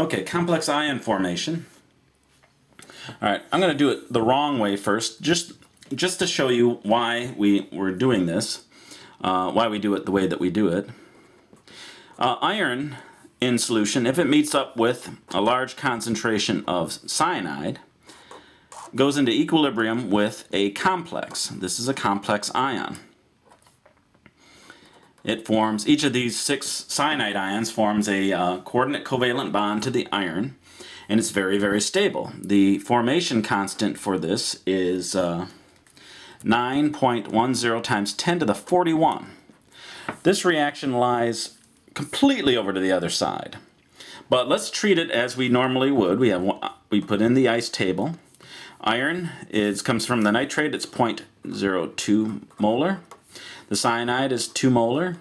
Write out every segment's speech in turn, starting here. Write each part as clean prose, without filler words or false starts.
Okay, complex ion formation. Alright, I'm going to do it the wrong way first, just to show you why we're doing this, why we do it the way that we do it. Iron in solution, if it meets up with a large concentration of cyanide, goes into equilibrium with a complex. This is a complex ion. It forms, each of these 6 cyanide ions forms a coordinate covalent bond to the iron, and it's very, very stable. The formation constant for this is 9.10 times 10 to the 41. This reaction lies completely over to the other side. But let's treat it as we normally would. We put in the ice table. Iron comes from the nitrate, it's 0.02 molar. The cyanide is 2 molar.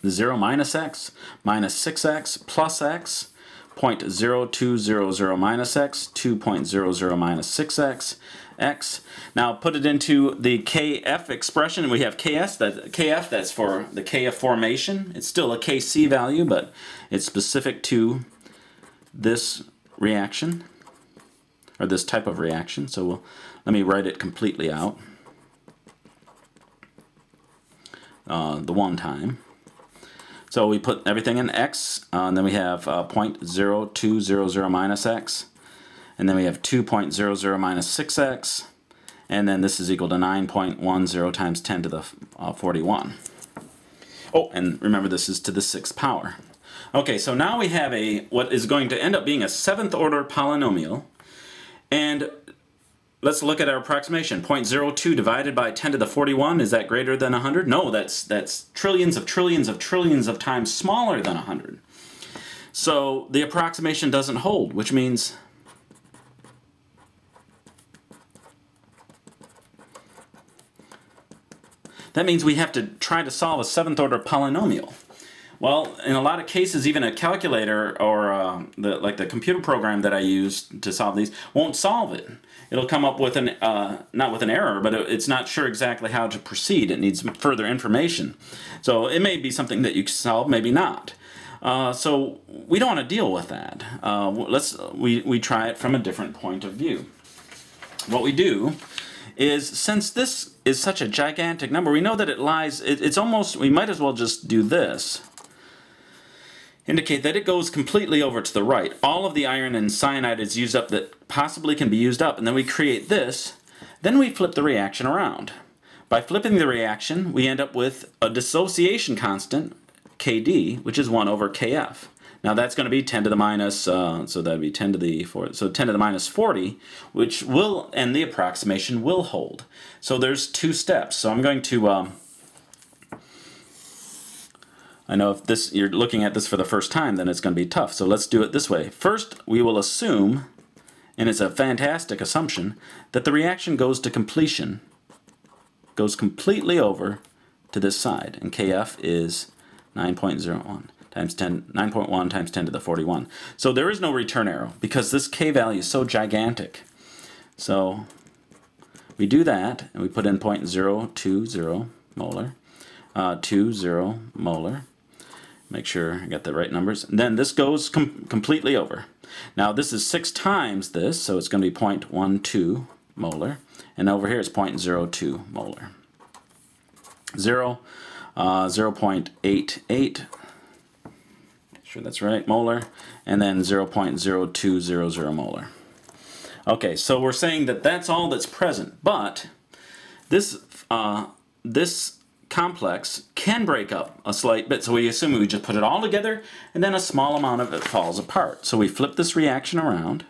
The 0 minus x minus 6x plus x, 0.0200 minus x, 2.00 minus 6x, x. Now put it into the Kf expression. We have Kf, that's for the K of formation. It's still a Kc value, but it's specific to this reaction, or this type of reaction. So let me write it completely out the one time. So we put everything in x, and then we have 0.0200 minus x, and then we have 2.00 minus 6x, and then this is equal to 9.10 times 10 to the 41. Oh, and remember this is to the 6th power. Okay, so now we have what is going to end up being a 7th order polynomial, and let's look at our approximation. 0.02 divided by 10 to the 41, is that greater than 100? No, that's trillions of trillions of trillions of times smaller than 100. So the approximation doesn't hold, which means we have to try to solve a 7th order polynomial. Well, in a lot of cases, even a calculator or like the computer program that I use to solve these won't solve it. It'll come up with not with an error, but it's not sure exactly how to proceed. It needs further information. So it may be something that you can solve, maybe not. So we don't want to deal with that. We try it from a different point of view. What we do is, since this is such a gigantic number, we know that it lies, it's almost, we might as well just do this. Indicate that it goes completely over to the right. All of the iron and cyanide is used up that possibly can be used up, and then we create this. Then we flip the reaction around. By flipping the reaction, we end up with a dissociation constant, Kd, which is 1 over Kf. Now that's going to be 10 to the minus, so that would be 10 to the 10 to the minus 40, which will, and the approximation will hold. So there's 2 steps. So I'm going to, I know if you're looking at this for the first time, then it's going to be tough. So let's do it this way. First, we will assume, and it's a fantastic assumption, that the reaction goes to completion, goes completely over to this side, and Kf is 9.01 times 10, 9.1 times 10 to the 41. So there is no return arrow because this K value is so gigantic. So we do that, and we put in 0.020 molar, 20 molar. Make sure I got the right numbers. And then this goes completely over. Now this is 6 times this, so it's going to be 0.12 molar. And over here it's 0.02 molar. 0.88, make sure that's right, molar. And then 0.0200 molar. Okay, so we're saying that that's all that's present. But this complex can break up a slight bit, so we assume we just put it all together and then a small amount of it falls apart. So we flip this reaction around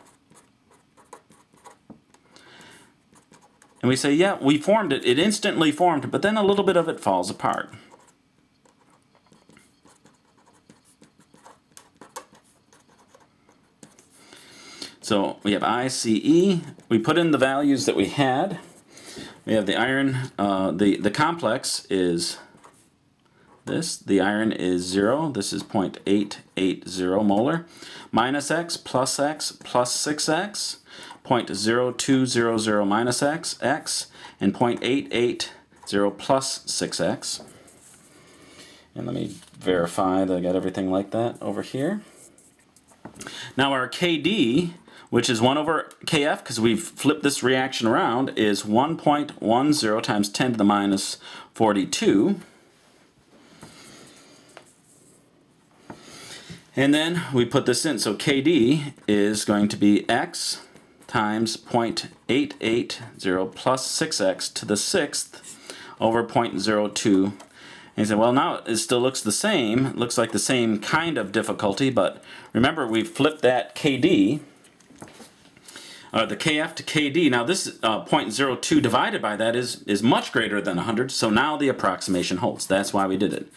and we say, yeah, we formed it, it instantly formed, but then a little bit of it falls apart. So we have ICE, we put in the values that we had. We have the iron, the complex is this, the iron is 0, this is 0.880 molar, minus x plus 6x, 0.0200 minus x, and 0.880 plus 6x. And let me verify that I got everything like that over here. Now our KD, which is 1 over KF, because we've flipped this reaction around, is 1.10 times 10 to the minus 42. And then we put this in, so KD is going to be x times 0.880 plus 6x to the 6th over 0.02. And you say, well, now it still looks the same. It looks like the same kind of difficulty, but remember we flipped that KD, the KF to KD. Now this 0.02 divided by that is much greater than 100, so now the approximation holds. That's why we did it.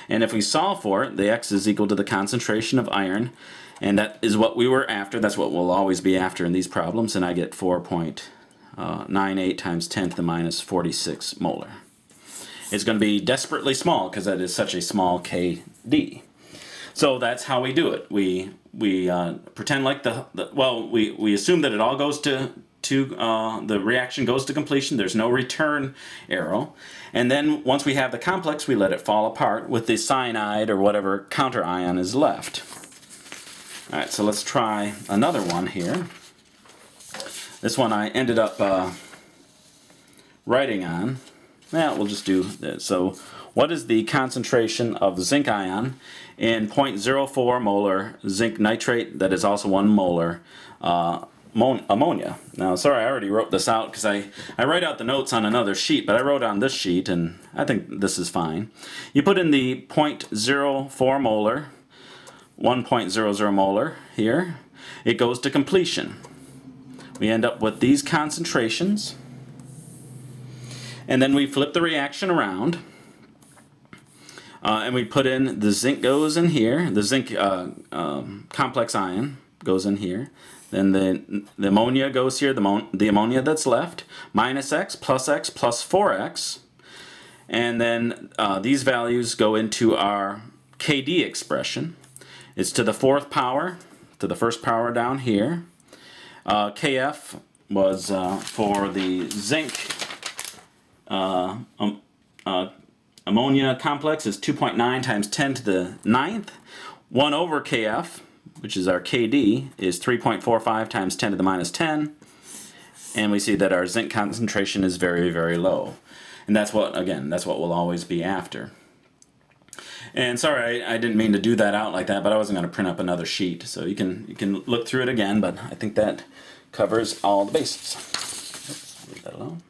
And if we solve for it, the x is equal to the concentration of iron, and that is what we were after. That's what we'll always be after in these problems, and I get 4.98 times 10 to the minus 46 molar. It's going to be desperately small because that is such a small KD. So that's how we do it. We pretend like we assume that it all goes to the reaction goes to completion. There's no return arrow. And then once we have the complex, we let it fall apart with the cyanide or whatever counter ion is left. All right, so let's try another one here. This one I ended up writing on. Yeah, we'll just do this. So what is the concentration of zinc ion in 0.04 molar zinc nitrate that is also 1 molar ammonia? Now, sorry, I already wrote this out because I write out the notes on another sheet, but I wrote on this sheet, and I think this is fine. You put in the 0.04 molar, 1.00 molar here. It goes to completion. We end up with these concentrations, and then we flip the reaction around, and we put in the zinc goes in here, the zinc complex ion goes in here. Then the ammonia goes here, the ammonia that's left, minus x plus 4x. And then these values go into our KD expression. It's to the 4th power, to the 1st power down here. KF was for the zinc ammonia complex is 2.9 times 10 to the 9th. 1 over KF, which is our KD, is 3.45 times 10 to the minus 10. And we see that our zinc concentration is very, very low. And that's what, again, that's what we'll always be after. And sorry, I didn't mean to do that out like that, but I wasn't going to print up another sheet. So you can look through it again, but I think that covers all the bases. Oops, leave that alone.